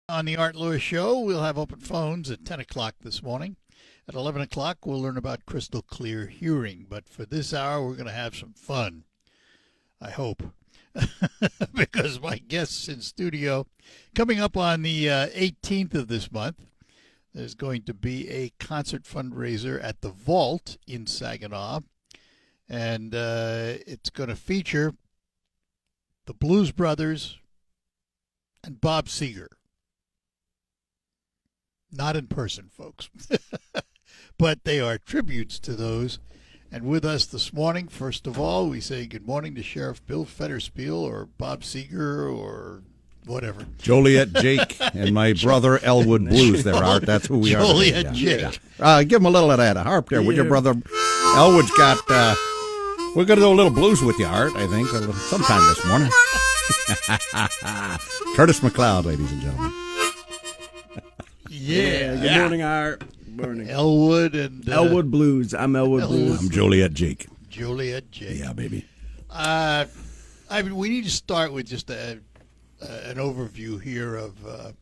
On the Art Lewis Show, we'll have open phones at 10 o'clock this morning. At 11 o'clock, we'll learn about crystal clear hearing. But for this hour, we're going to have some fun. I hope. Because my guests in studio, coming up on the 18th of this month, there's going to be a concert fundraiser at the Vault in Saginaw. And it's going to feature the Blues Brothers and Bob Seger. Not in person, folks. But they are tributes to those. And with us this morning, first of all, we say good morning to Sheriff Bill Fetterspiel or Bob Seger or whatever. Joliet Jake and my brother Elwood Blues there, Art. That's who we are. Joliet Jake. Give him a little of that harp there with your brother. Elwood's got, we're going to do a little blues with you, Art, I think, sometime this morning. Curtis McLeod, ladies and gentlemen. Yeah. Good morning, Art. Morning. Elwood and... Elwood Blues. I'm Elwood Blues. I'm Joliet Jake. Joliet Jake. Yeah, baby. We need to start with just an overview here of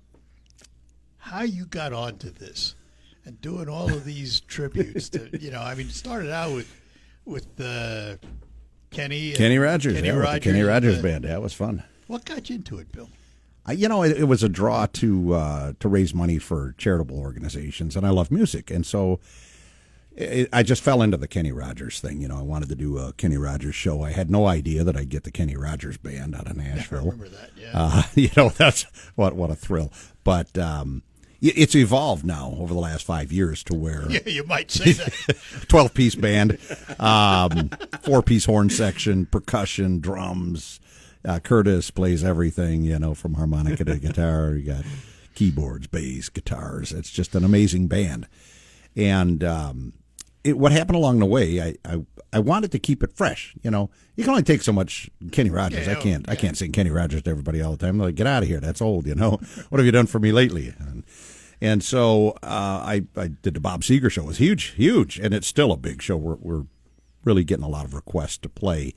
how you got onto this and doing all of these tributes to, it started out with Kenny Rogers. The Kenny Rogers Band. That was fun. What got you into it, Bill? It was a draw to raise money for charitable organizations, and I love music, and so I just fell into the Kenny Rogers thing. I wanted to do a Kenny Rogers show. I had no idea that I'd get the Kenny Rogers Band out of Nashville. I remember that. Yeah. That's what a thrill. But it's evolved now over the last 5 years to where you might say that 12-piece band, 4-piece horn section, percussion, drums. Curtis plays everything, from harmonica to guitar. You got keyboards, bass, guitars. It's just an amazing band. And what happened along the way, I wanted to keep it fresh. You can only take so much Kenny Rogers. I can't sing Kenny Rogers to everybody all the time. They're like, get out of here. That's old. What have you done for me lately? And so I did the Bob Seger show. It was huge, and it's still a big show. We're really getting a lot of requests to play.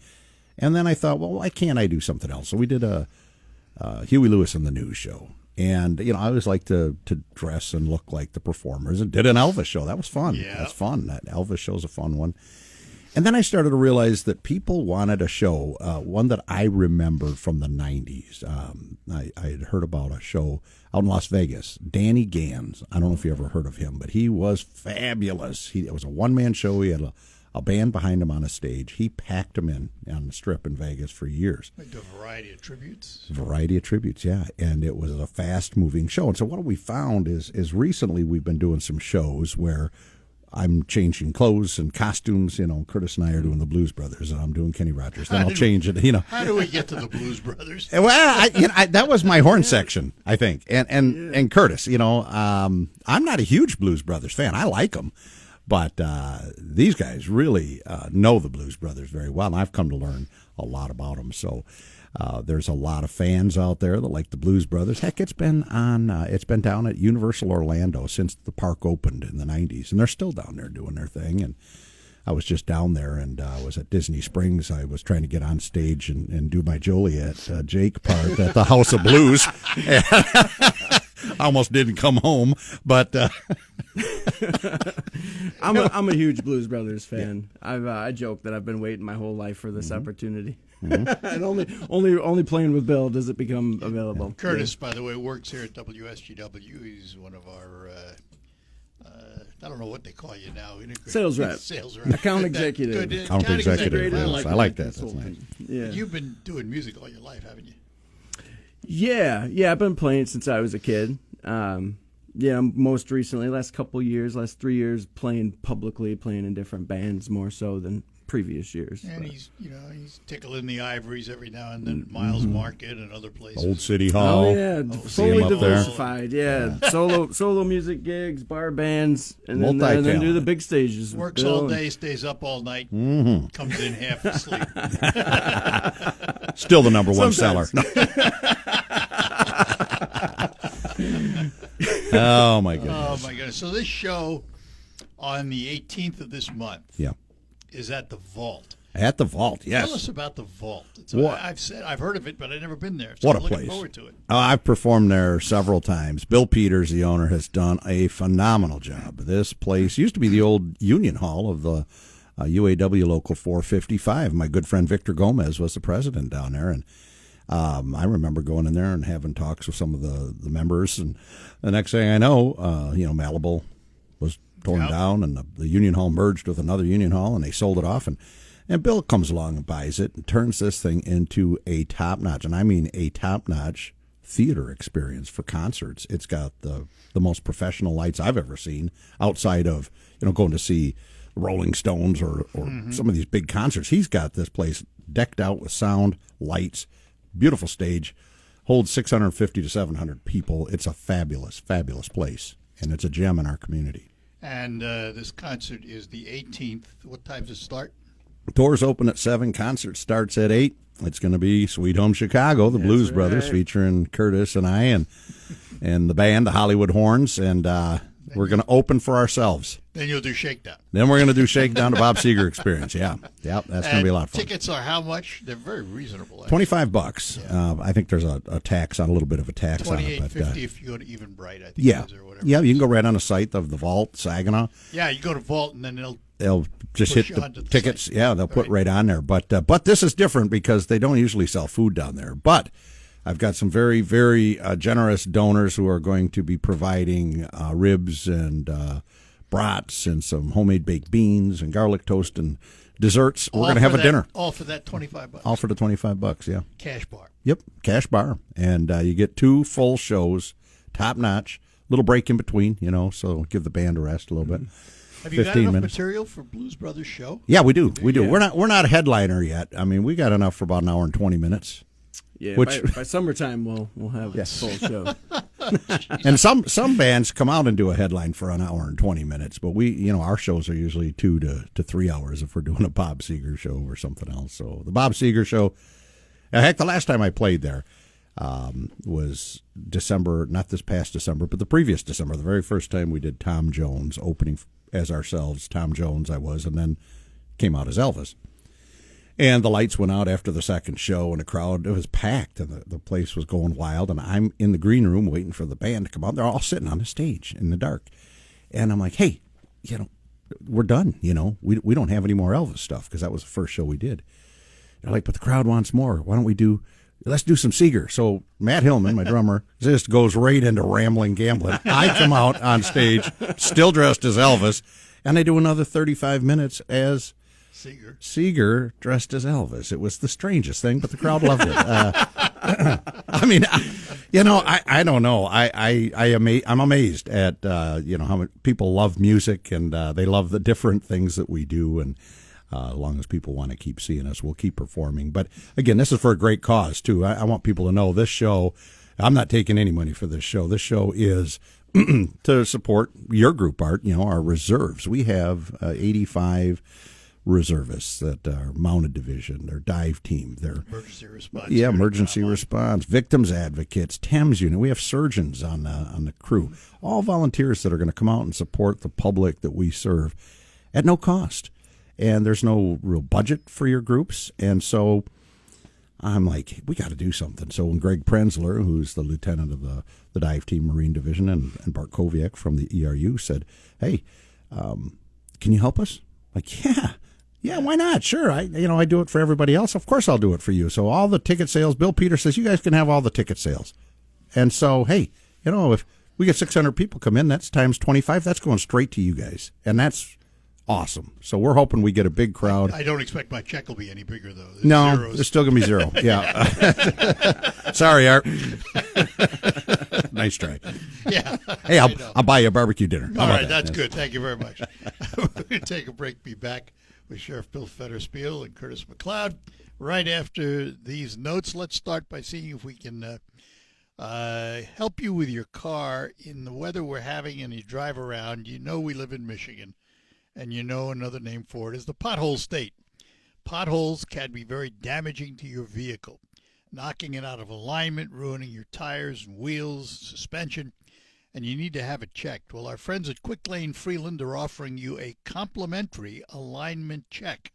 And then I thought, well, why can't I do something else? So we did a Huey Lewis and the News show. And, I always like to dress and look like the performers, and did an Elvis show. That was fun. Yeah. That's fun. That Elvis show's a fun one. And then I started to realize that people wanted a show, one that I remembered from the 90s. I had heard about a show out in Las Vegas, Danny Gans. I don't know if you ever heard of him, but he was fabulous. It was a one-man show. He had a band behind him on a stage. He packed them in on the Strip in Vegas for years. Like a variety of tributes? Variety of tributes, yeah. And it was a fast-moving show. And so what we found is recently we've been doing some shows where I'm changing clothes and costumes. Curtis and I are doing the Blues Brothers, and I'm doing Kenny Rogers. Then I'll change it, How do we get to the Blues Brothers? Well, that was my horn section, I think. And Curtis, I'm not a huge Blues Brothers fan. I like them. But these guys really know the Blues Brothers very well, and I've come to learn a lot about them. So there's a lot of fans out there that like the Blues Brothers. Heck, it's been down at Universal Orlando since the park opened in the 90s, and they're still down there doing their thing. And I was just down there, and I was at Disney Springs. I was trying to get on stage and do my Joliet Jake part at the House of Blues. Almost didn't come home, but I'm a huge Blues Brothers fan. Yeah. I joke that I've been waiting my whole life for this opportunity. Mm-hmm. And only playing with Bill does it become available. Curtis, by the way, works here at WSGW. He's one of our I don't know what they call you now. Sales rep. Sales rep. Account executive. Account executive. I like that. That's nice. Yeah. You've been doing music all your life, haven't you? Yeah. I've been playing since I was a kid. Most recently, last 3 years, playing publicly, playing in different bands more so than previous years. And he's tickling the ivories every now and then at Miles Market and other places. Old City Hall. Oh yeah, fully diversified. Yeah, solo music gigs, bar bands, and then do the big stages. Works all day, stays up all night, comes in half asleep. Still the number one seller. Oh my goodness. So this show on the 18th of this month is at the Vault. At the Vault, yes. Tell us about the Vault. What? I've heard of it, but I've never been there. So What I'm a looking place. forward to it. I've performed there several times. Bill Peters, the owner, has done a phenomenal job. This place used to be the old Union Hall of the UAW Local 455. My good friend Victor Gomez was the president down there, and I remember going in there and having talks with some of the members. And the next thing I know, Malibu was torn down, and the Union Hall merged with another Union Hall, and they sold it off. And Bill comes along and buys it and turns this thing into a top-notch, and I mean a top-notch theater experience for concerts. It's got the most professional lights I've ever seen outside of, going to see Rolling Stones or some of these big concerts. He's got this place decked out with sound, lights, beautiful stage, holds 650 to 700 people. It's a fabulous, fabulous place, and it's a gem in our community. And this concert is the 18th. What time does it start? Doors open at 7. Concert starts at 8. It's going to be Sweet Home Chicago, the Blues Brothers, featuring Curtis and I and the band, the Hollywood Horns, and we're going to open for ourselves. Then you'll do Shakedown. Then we're going to do Shakedown to Bob Seger Experience. Yeah, that's going to be a lot of fun. Tickets are how much? They're very reasonable. $25. Yeah. I think there's a tax on a little bit of a tax on it. $28.50 if you go to Eventbrite, I think yeah, it is, or whatever. Yeah, you can go right on the site of the Vault, Saginaw. Yeah, you go to Vault and then they'll just push hit you the onto the tickets. site. Yeah, they'll put right on there. But this is different because they don't usually sell food down there. But I've got some very, very generous donors who are going to be providing ribs and brats and some homemade baked beans and garlic toast and desserts. We're going to have a dinner. All for that $25. All for the $25, yeah. Cash bar. Yep, cash bar. And you get 2 full shows, top notch. Little break in between, so give the band a rest a little bit. Have you got 15 enough minutes. material for Blues Brothers show? Yeah, we do. We do. Yeah. We're not a headliner yet. I mean, we got enough for about an hour and 20 minutes. Yeah, Which- by summertime we'll have a full show. And some bands come out and do a headline for an hour and 20 minutes, but we, our shows are usually 2 to 3 hours if we're doing a Bob Seger show or something else. So the Bob Seger show, heck, the last time I played there was December, not this past December, but the previous December, the very first time we did Tom Jones opening as ourselves. Tom Jones I was, and then came out as Elvis. And the lights went out after the second show, and the crowd, it was packed, and the place was going wild. And I'm in the green room waiting for the band to come out. They're all sitting on the stage in the dark. And I'm like, hey, we're done. We don't have any more Elvis stuff because that was the first show we did. They're like, but the crowd wants more. Why don't let's do some Seger. So Matt Hillman, my drummer, just goes right into Rambling Gambling. I come out on stage, still dressed as Elvis, and I do another 35 minutes as Seger dressed as Elvis. It was the strangest thing, but the crowd loved it. I mean, I don't know. I'm amazed at how many people love music and they love the different things that we do. And as long as people want to keep seeing us, we'll keep performing. But again, this is for a great cause too. I want people to know this show. I'm not taking any money for this show. This show is to support your group, Art. Our reserves. We have 85 reservists that are mounted division, their dive team, their emergency response. Yeah, emergency response, victims advocates, TEMS unit. We have surgeons on the crew, all volunteers that are going to come out and support the public that we serve at no cost. And there's no real budget for your groups, and so I'm like, we got to do something. So when Greg Prenzler, who's the lieutenant of the dive team Marine Division, and Bart Koviak from the ERU said, hey, can you help us? Like, yeah, why not? Sure. I do it for everybody else. Of course I'll do it for you. So all the ticket sales, Bill Peters says, you guys can have all the ticket sales. And so, hey, if we get 600 people come in, that's times 25. That's going straight to you guys. And that's awesome. So we're hoping we get a big crowd. I don't expect my check will be any bigger, though. No, zeros. there's still going to be zero. Yeah. Sorry, Art. Nice try. Yeah. Hey, I'll buy you a barbecue dinner. How All about right, that? that's good. Thank you very much. We're going to take a break. Be back with Sheriff Bill Federspiel and Curtis McLeod right after these notes. Let's start by seeing if we can help you with your car in the weather we're having and you drive around. We live in Michigan, and another name for it is the pothole state. Potholes can be very damaging to your vehicle, knocking it out of alignment, ruining your tires and wheels, suspension, and you need to have it checked. Well, our friends at Quick Lane Freeland are offering you a complimentary alignment check.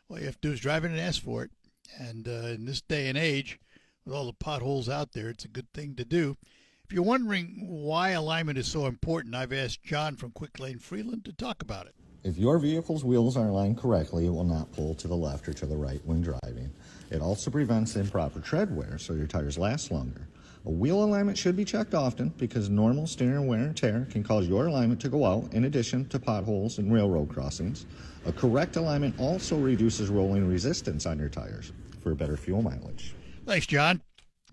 All you have to do is drive in and ask for it. And in this day and age, with all the potholes out there, it's a good thing to do. If you're wondering why alignment is so important, I've asked John from Quick Lane Freeland to talk about it. If your vehicle's wheels are aligned correctly, it will not pull to the left or to the right when driving. It also prevents improper tread wear, so your tires last longer. A wheel alignment should be checked often because normal steering wear and tear can cause your alignment to go out in addition to potholes and railroad crossings. A correct alignment also reduces rolling resistance on your tires for better fuel mileage. Thanks, John.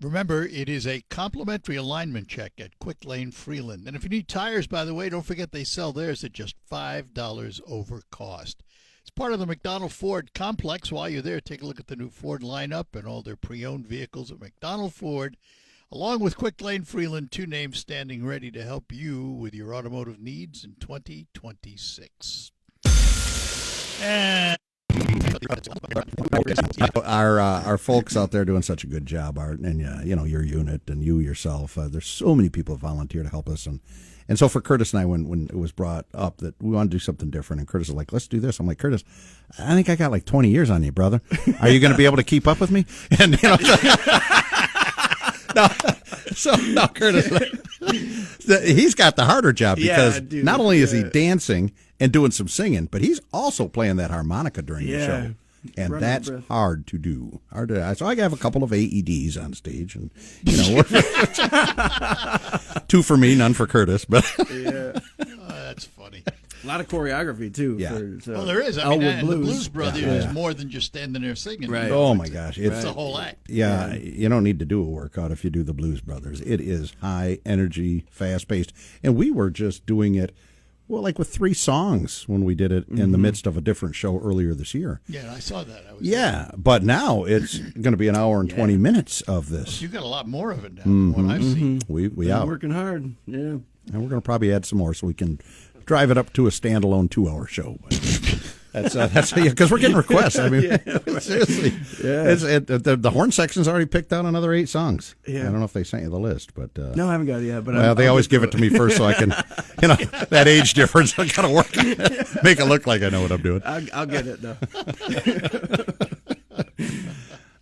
Remember, it is a complimentary alignment check at Quick Lane Freeland. And if you need tires, by the way, don't forget they sell theirs at just $5 over cost. It's part of the McDonald Ford complex. While you're there, take a look at the new Ford lineup and all their pre-owned vehicles at McDonald Ford. Along with Quick Lane Freeland, two names standing ready to help you with your automotive needs in 2026. And our folks out there doing such a good job, Art, and your unit and you yourself. There's so many people volunteer to help us, and so for Curtis and I, when it was brought up that we want to do something different, and Curtis was like, "Let's do this." I'm like, "Curtis, I think I got like 20 years on you, brother. Are you going to be able to keep up with me?" And no, Curtis, he's got the harder job because not only is he dancing and doing some singing, but he's also playing that harmonica during the show. And that's hard to do. So I have a couple of AEDs on stage, and two for me, none for Curtis. But that's funny. A lot of choreography too. Yeah. Well, there is. I mean, and the Blues Brothers is more than just standing there singing. Right. Oh my gosh, it's a whole act. Yeah, you don't need to do a workout if you do the Blues Brothers. It is high energy, fast paced, and we were just doing it. Well, like with 3 songs when we did it in the midst of a different show earlier this year. Yeah, I saw that. But now it's going to be an hour and 20 minutes of this. You got a lot more of it now than what I've seen. We I'm are working hard. Yeah, and we're going to probably add some more so we can drive it up to a standalone 2-hour show. That's because we're getting requests. I mean, seriously, the horn section's already picked out another 8 songs. Yeah. I don't know if they sent you the list, but no, I haven't got it yet. But they always give it to me first so I can, that age difference. I got to work, make it look like I know what I'm doing. I'll get it though.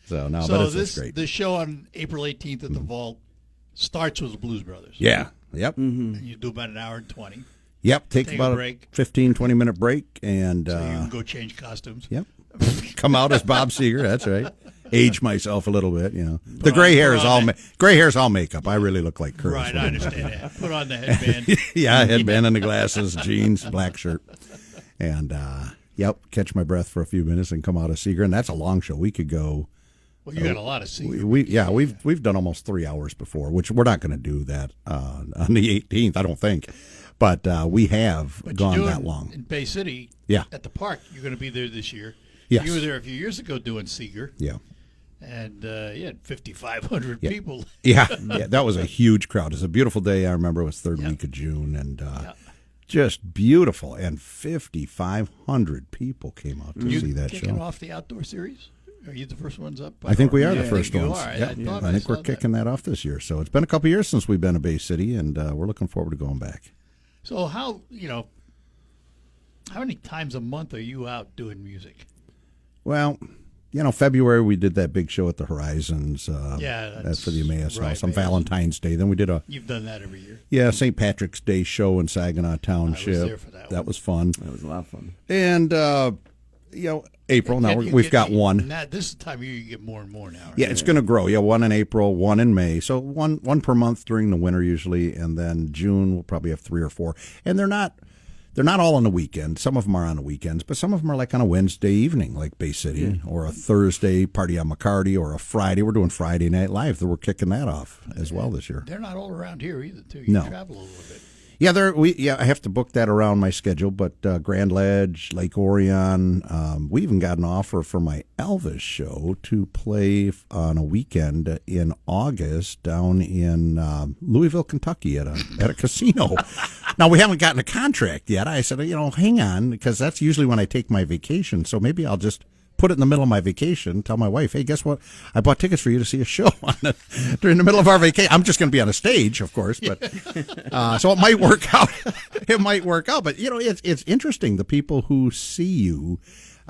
But it's great. The show on April 18th at the Vault starts with the Blues Brothers. Yeah. Yep. And you do about an hour and 20. Yep, take about a 15, 20-minute break. And so you can go change costumes. Yep. Come out as Bob Seger, that's right. Age myself a little bit, The gray hair is all makeup. I really look like Curtis. Right, I understand that. Put on the headband. Headband and the glasses, jeans, black shirt. And, catch my breath for a few minutes and come out as Seger. And that's a long show. We could go... Well, you got a lot of Seger. We've done almost 3 hours before, which we're not going to do that on the 18th, I don't think. But we have gone that long. In Bay City, at the park, you're going to be there this year. Yes. You were there a few years ago doing Seger. Yeah. And you had 5,500 people. Yeah, that was a huge crowd. It was a beautiful day. I remember it was third week of June, and just beautiful. And 5,500 people came out to see that show. Kicking off the outdoor series? Are you the first ones up? I think we are the first ones. I think we're kicking that off this year. So it's been a couple years since we've been to Bay City, and we're looking forward to going back. So how many times a month are you out doing music? Well, February we did that big show at the Horizons. That's for the Emmaus House on Valentine's Day. Then we did You've done that every year. Yeah, St. Patrick's Day show in Saginaw Township. I was there for that. That was fun. That was a lot of fun. And April. Now we've got one. This is the time of year you get more and more now. Right? Yeah, it's going to grow. Yeah, one in April, one in May. So one per month during the winter usually, and then June we'll probably have 3 or 4. And they're not all on the weekend. Some of them are on the weekends, but some of them are like on a Wednesday evening, like Bay City, or a Thursday party on McCarty, or a Friday. We're doing Friday Night Live. We're kicking that off as well this year. They're not all around here either, too. You travel a little bit. Yeah, I have to book that around my schedule, but Grand Ledge, Lake Orion, we even got an offer for my Elvis show to play on a weekend in August down in Louisville, Kentucky at a casino. Now, we haven't gotten a contract yet. I said, hang on, because that's usually when I take my vacation, so maybe I'll just put it in the middle of my vacation. Tell my wife, hey, guess what? I bought tickets for you to see a show on it during the middle of our vacation. I'm just going to be on a stage, of course, but so it might work out. It might work out, but it's interesting the people who see you.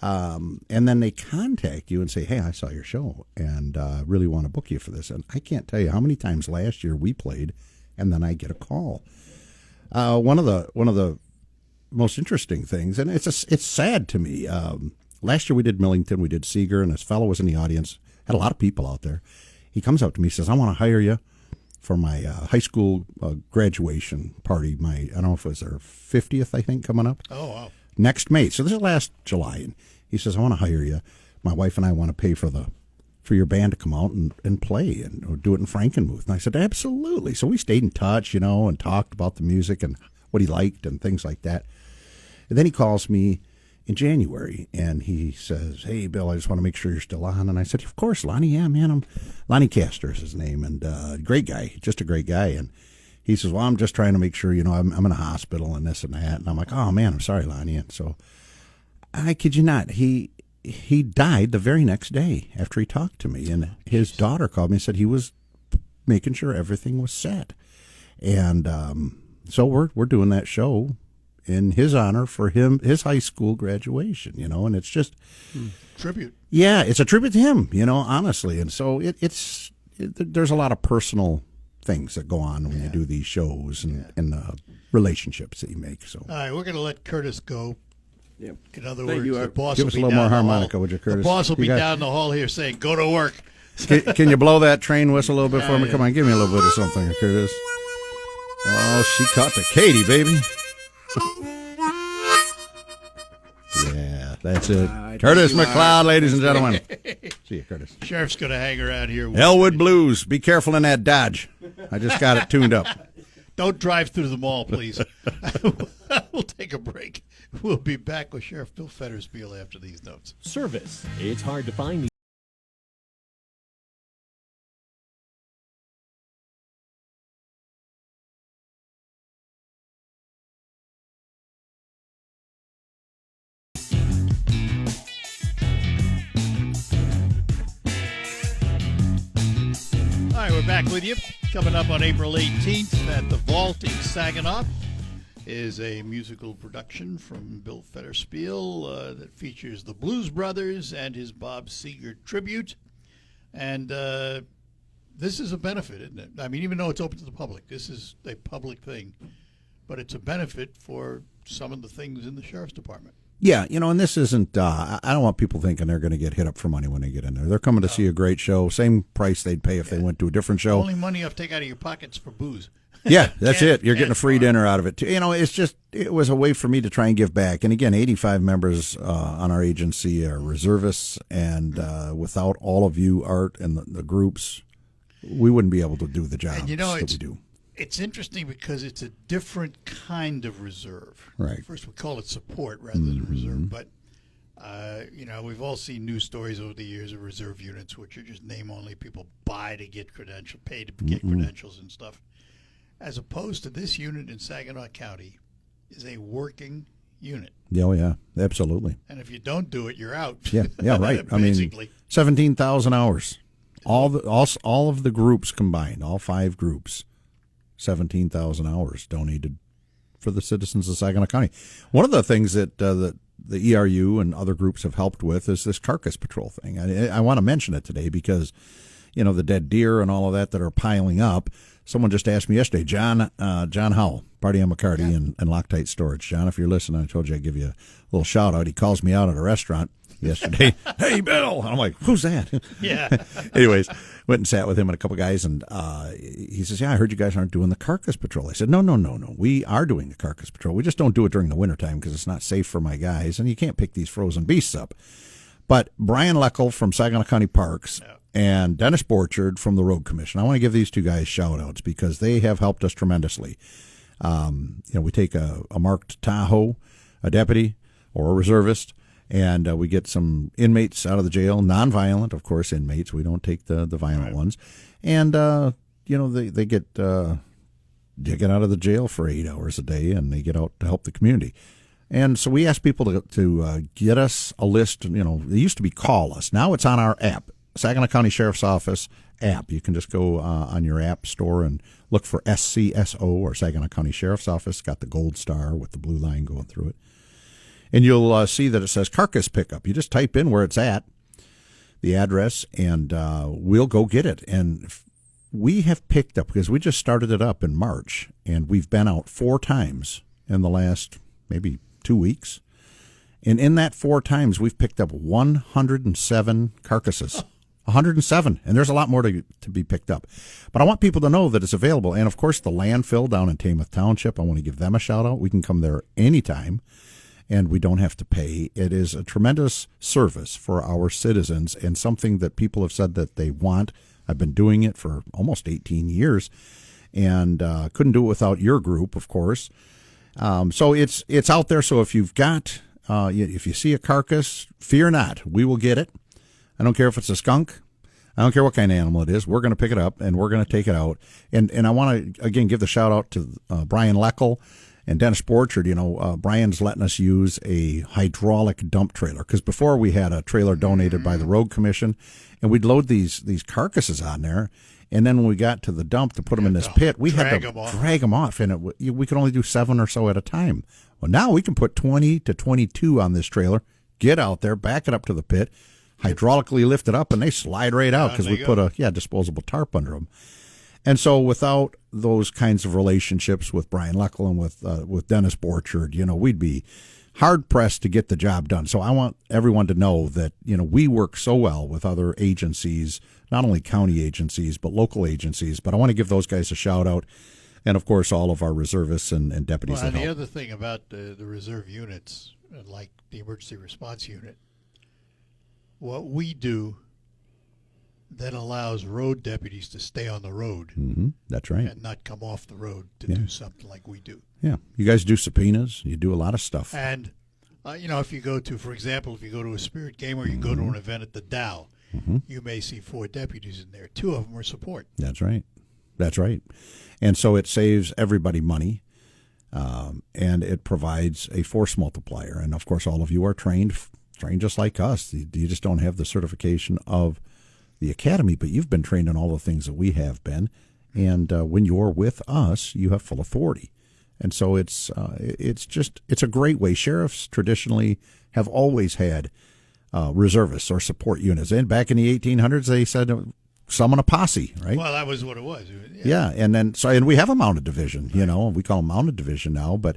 And then they contact you and say, hey, I saw your show and really want to book you for this. And I can't tell you how many times last year we played, and then I get a call. One of the most interesting things, and it's sad to me. Last year we did Millington, we did Seeger, and this fellow was in the audience. Had a lot of people out there. He comes up to me, says, I want to hire you for my high school graduation party. I don't know if it was their 50th, I think, coming up. Oh, wow. Next May. So this is last July. And he says, I want to hire you. My wife and I want to pay for your band to come out and play and do it in Frankenmuth. And I said, absolutely. So we stayed in touch, and talked about the music and what he liked and things like that. And then he calls me in January and he says, hey, Bill, I just want to make sure you're still on. And I said, of course, Lonnie. Yeah, man. Lonnie Castor is his name. And great guy, just a great guy. And he says, well, I'm just trying to make sure, I'm in a hospital and this and that. And I'm like, oh, man, I'm sorry, Lonnie. And so I kid you not, he died the very next day after he talked to me. And his daughter called me and said he was making sure everything was set. And so we're doing that show in his honor for his high school graduation, and it's just tribute. Yeah, it's a tribute to him, honestly. And so there's a lot of personal things that go on when you do these shows and the relationships that you make. So, all right, we're going to let Curtis go. Yep. In other Thank words, you, the boss give will us a be little more down the harmonica, hall. would you, Curtis? The boss will You be got- down the hall here saying, "Go to work." Can you blow that train whistle a little bit for me? Come on, give me a little bit of something, Curtis. Oh, she caught the Katie, baby. Yeah, that's it. Curtis McLeod, ladies and gentlemen. See you, Curtis. Sheriff's going to hang around here. Elwood Blues. Be careful in that Dodge. I just got it tuned up. Don't drive through the mall, please. We'll take a break. We'll be back with Sheriff Bill Fetterspiel after these notes. Service. It's hard to find. All right, we're back with you. Coming up on April 18th at the Vault in Saginaw is a musical production from Bill Fetterspiel that features the Blues Brothers and his Bob Seger tribute. And this is a benefit, isn't it? I mean, even though it's open to the public, this is a public thing. But it's a benefit for some of the things in the Sheriff's Department. Yeah, and this isn't, I don't want people thinking they're going to get hit up for money when they get in there. They're coming to see a great show, same price they'd pay if they went to a different show. Only money you have to take out of your pockets for booze. Yeah, that's it. You're getting a free dinner out of it, too. It was a way for me to try and give back. And again, 85 members on our agency are reservists, and without all of you, Art, and the groups, we wouldn't be able to do the job And that we do. It's interesting because it's a different kind of reserve. Right. First, we call it support rather than reserve. But, we've all seen news stories over the years of reserve units, which are just name-only. People buy to get credentials, pay to get credentials and stuff. As opposed to this unit in Saginaw County is a working unit. Oh, yeah, absolutely. And if you don't do it, you're out. Yeah, right. I mean, Basically. 17,000 hours. All of the groups combined, all 5 groups, 17,000 hours donated for the citizens of Saginaw County. One of the things that the ERU and other groups have helped with is this carcass patrol thing. I want to mention it today because, the dead deer and all of that are piling up. Someone just asked me yesterday, John Howell, Party on McCarty and Loctite Storage. John, if you're listening, I told you I'd give you a little shout out. He calls me out at a restaurant yesterday. Hey, Bill. And I'm like, who's that? Yeah. Anyways, went and sat with him and a couple guys, and he says, yeah, I heard you guys aren't doing the carcass patrol. I said, no. We are doing the carcass patrol. We just don't do it during the wintertime because it's not safe for my guys, and you can't pick these frozen beasts up. But Brian Leckel from Saginaw County Parks and Dennis Borchard from the Road Commission, I want to give these two guys shout-outs because they have helped us tremendously. We take a marked Tahoe, a deputy, or a reservist, and we get some inmates out of the jail, nonviolent, of course, inmates. We don't take the violent ones. And, they get out of the jail for 8 hours a day, and they get out to help the community. And so we asked people to get us a list. You know, it used to be call us. Now it's on our app, Saginaw County Sheriff's Office app. You can just go on your app store and look for SCSO or Saginaw County Sheriff's Office. Got the gold star with the blue line going through it. And you'll see that it says carcass pickup. You just type in where it's at, the address, and we'll go get it. And we have picked up, because we just started it up in March, and we've been out 4 times in the last maybe 2 weeks. And in that 4 times, we've picked up 107 carcasses. 107, and there's a lot more to be picked up. But I want people to know that it's available. And, of course, the landfill down in Tamath Township, I want to give them a shout-out. We can come there anytime, and we don't have to pay. It is a tremendous service for our citizens and something that people have said that they want. I've been doing it for almost 18 years, and couldn't do it without your group, of course. So it's out there. So if you've got, if you see a carcass, fear not. We will get it. I don't care if it's a skunk. I don't care what kind of animal it is. We're going to pick it up, and we're going to take it out. And I want to, again, give the shout-out to Brian Leckel and Dennis Borchard. You know, Brian's letting us use a hydraulic dump trailer, because before we had a trailer donated by the Road Commission, and we'd load these carcasses on there. And then when we got to the dump to put them in this pit, we had to drag them off, and we could only do 7 or so at a time. Well, now we can put 20 to 22 on this trailer, get out there, back it up to the pit, hydraulically lift it up, and they slide right out because we put a disposable tarp under them. And so without those kinds of relationships with Brian Leckel and with Dennis Borchard, you know, we'd be hard-pressed to get the job done. So I want everyone to know that, you know, we work so well with other agencies, not only county agencies, but local agencies. But I want to give those guys a shout-out, and, of course, all of our reservists and deputies that help. The other thing about the reserve units, like the emergency response unit, what we do that allows road deputies to stay on the road. Mm-hmm. That's right. And not come off the road to do something like we do. Yeah. You guys do subpoenas. You do a lot of stuff. And, you know, if you go to, for example, if you go to a spirit game or you go to an event at the Dow, you may see 4 deputies in there. 2 of them are support. That's right. That's right. And so it saves everybody money, and it provides a force multiplier. And, of course, all of you are trained just like us. You just don't have the certification of the academy, but you've been trained in all the things that we have been. And when you're with us, you have full authority. And so it's a great way. Sheriffs traditionally have always had reservists or support units. And back in the 1800s, they said summon a posse, right? Well, that was what it was. Yeah, and we have a mounted division. Right. You know, we call them mounted division now, but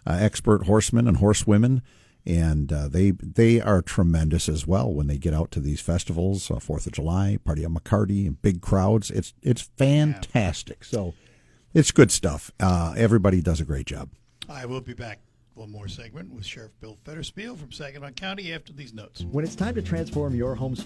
expert horsemen and horsewomen. And they are tremendous as well when they get out to these festivals, 4th of July, Party on McCarty, and big crowds. It's fantastic. Yeah. So it's good stuff. Everybody does a great job. I will be back. One more segment with Sheriff Bill Fetterspiel from Saginaw County after these notes. When it's time to transform your home's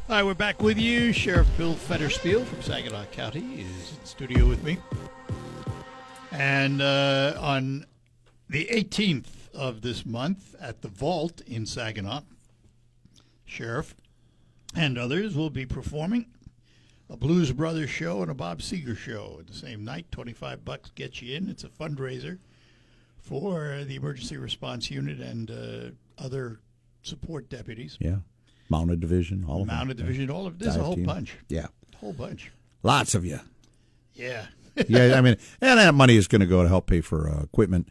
Hi, we're back with you. Sheriff Bill Fetterspiel from Saginaw County is in studio with me. And on the 18th of this month at the Vault in Saginaw, Sheriff and others will be performing a Blues Brothers show and a Bob Seger show at the same night. $25 gets you in. It's a fundraiser for the emergency response unit and other support deputies. Yeah. Mounted division, all of them. Mounted division, all of this, a whole bunch. Yeah. Whole bunch. Lots of you. Yeah. Yeah, I mean, and that money is going to go to help pay for equipment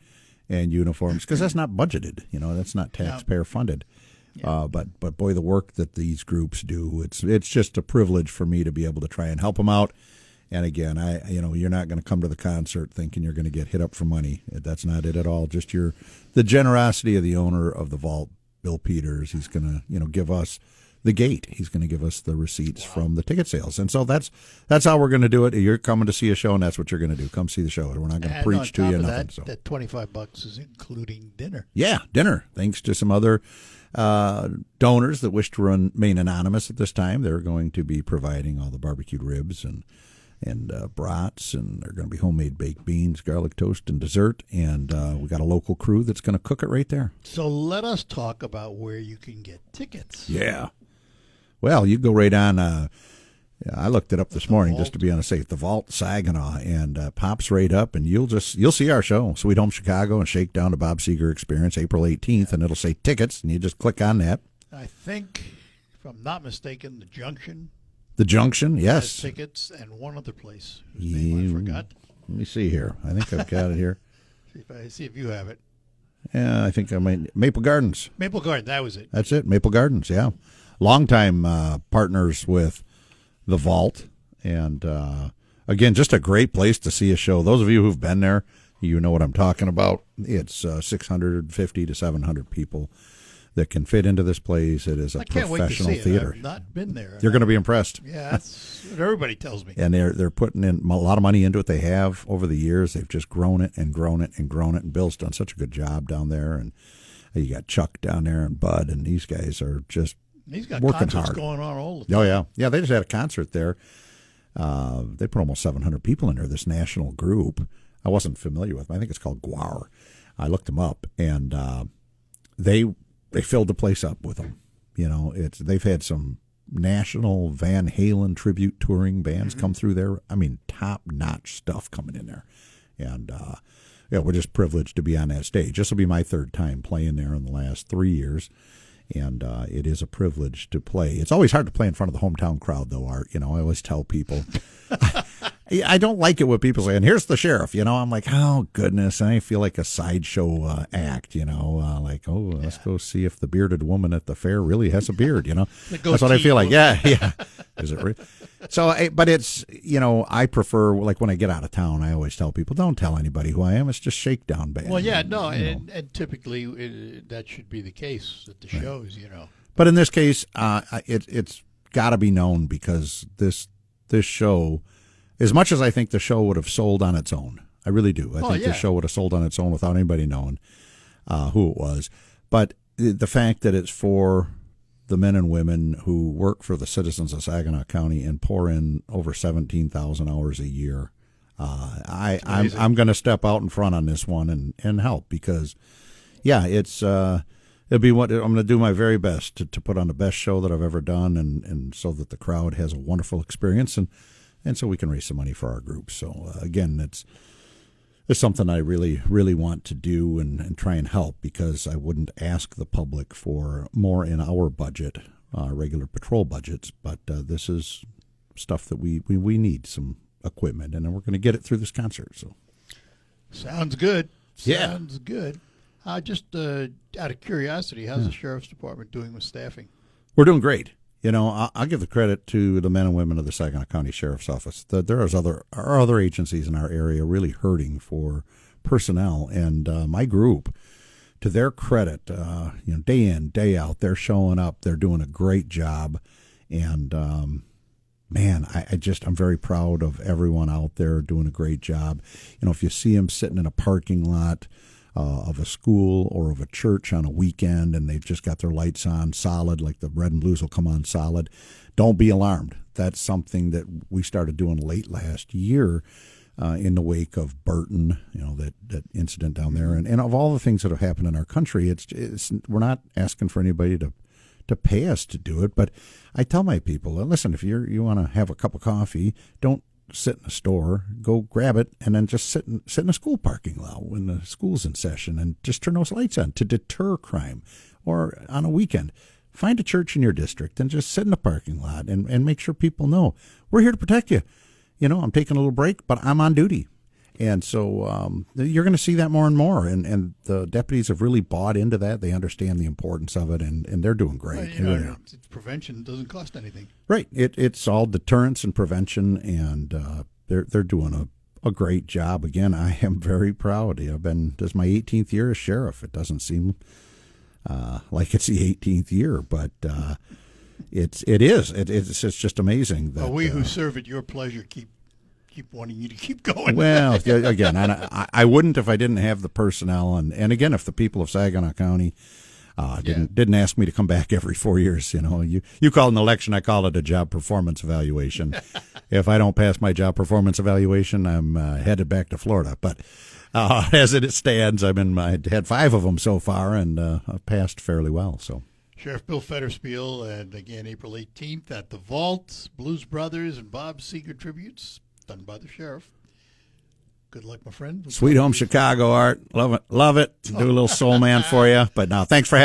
and uniforms, because that's not budgeted. You know, that's not taxpayer funded. Yeah. But boy, the work that these groups do, it's just a privilege for me to be able to try and help them out. And again, you're not going to come to the concert thinking you're going to get hit up for money. That's not it at all. Just the generosity of the owner of the Vault, Bill Peters. He's going to, give us the gate. He's going to give us the receipts from the ticket sales. And so that's how we're going to do it. You're coming to see a show, and that's what you're going to do. Come see the show. We're not going to preach to you on top nothing. of that, that $25 is including dinner. Yeah, dinner. Thanks to some other donors that wish to remain anonymous at this time. They're going to be providing all the barbecued ribs and brats, and they're going to be homemade baked beans, garlic toast, and dessert. And we got a local crew that's going to cook it right there. So let us talk about where you can get tickets. Yeah. Well, you go right on. I looked it up this morning just to be on the safe. The Vault, Saginaw, and pops right up, and you'll see our show, Sweet Home Chicago and Shakedown, the Bob Seger Experience, April 18th, and it'll say tickets, and you just click on that. I think, if I'm not mistaken, the Junction. The Junction, Has yes. tickets, and one other place whose name I forgot. Let me see here. I think I've got it here. See if you have it. Yeah, I think I might. Maple Gardens. Maple Garden, that was it. That's it. Maple Gardens. Yeah, longtime partners with the Vault, and again, just a great place to see a show. Those of you who've been there, you know what I'm talking about. It's 650 to 700 people that can fit into this place. It is a professional theater. I've not been there. You're going to be impressed. Yeah, that's what everybody tells me. And they're putting in a lot of money into it. They have over the years. They've just grown it and grown it and grown it. And Bill's done such a good job down there. And you got Chuck down there and Bud, and these guys are just He's got working concerts hard. going on all the time. Oh yeah. They just had a concert there. They put almost 700 people in there. This national group. I wasn't familiar with them. I think it's called Guar. I looked them up, and they filled the place up with them. You know, they've had some national Van Halen tribute touring bands come through there. I mean, top-notch stuff coming in there. And, we're just privileged to be on that stage. This will be my third time playing there in the last 3 years. And it is a privilege to play. It's always hard to play in front of the hometown crowd, though, Art. You know, I always tell people, I don't like it when people say, and here's the sheriff. You know, I'm like, oh, goodness. And I feel like a sideshow act, you know, like, oh, let's go see if the bearded woman at the fair really has a beard, you know. That's what I feel like. Yeah. Is it real? So, but it's, you know, I prefer, like when I get out of town, I always tell people, don't tell anybody who I am. It's just Shakedown Band. Well, yeah, no, and typically that should be the case at the shows, you know. But in this case, it's got to be known because this show, as much as I think the show would have sold on its own, I really do. I think the show would have sold on its own without anybody knowing who it was. But the fact that it's for the men and women who work for the citizens of Saginaw County and pour in over 17,000 hours a year, I'm going to step out in front on this one and help because, yeah, it'll be what I'm going to do my very best to put on the best show that I've ever done, and so that the crowd has a wonderful experience, and so we can raise some money for our group. So again, it's something I really, really want to do and try and help because I wouldn't ask the public for more in our budget, regular patrol budgets, but this is stuff that we need, some equipment, and then we're going to get it through this concert. So sounds good. Yeah. Sounds good. Just out of curiosity, how's the sheriff's department doing with staffing? We're doing great. You know, I'll give the credit to the men and women of the Saginaw County Sheriff's Office. There are other agencies in our area really hurting for personnel, and my group, to their credit, day in, day out, they're showing up. They're doing a great job, and man, I'm very proud of everyone out there doing a great job. You know, if you see them sitting in a parking lot of a school or of a church on a weekend and they've just got their lights on solid, like the red and blues will come on solid, don't be alarmed. That's something that we started doing late last year in the wake of Burton, you know, that incident down there. And of all the things that have happened in our country, it's we're not asking for anybody to pay us to do it. But I tell my people, listen, if you want to have a cup of coffee, don't sit in a store, go grab it, and then just sit in a school parking lot when the school's in session and just turn those lights on to deter crime. Or on a weekend, find a church in your district and just sit in the parking lot and make sure people know we're here to protect you. You know, I'm taking a little break, but I'm on duty. And so you're going to see that more and more. And the deputies have really bought into that. They understand the importance of it, and they're doing great. Well, it's prevention doesn't cost anything. Right. It's all deterrence and prevention, and they're doing a great job. Again, I am very proud. This is my 18th year as sheriff. It doesn't seem like it's the 18th year, but it's just amazing. That, Well, we who serve at your pleasure keep wanting you to keep going. Well, again, I wouldn't if I didn't have the personnel, and again, if the people of Saginaw County didn't ask me to come back every 4 years. You call it an election, I call it a job performance evaluation. If I don't pass my job performance evaluation, I'm headed back to Florida. But as it stands, I had 5 of them so far, and I've passed fairly well. So. Sheriff Bill Fetterspiel, and again, April 18th at the Vault, Blues Brothers and Bob Seger tributes done by the sheriff. Good luck, my friend. Sweet Home Chicago, Art. Love it. Do a little Soul Man for you. But now, thanks for having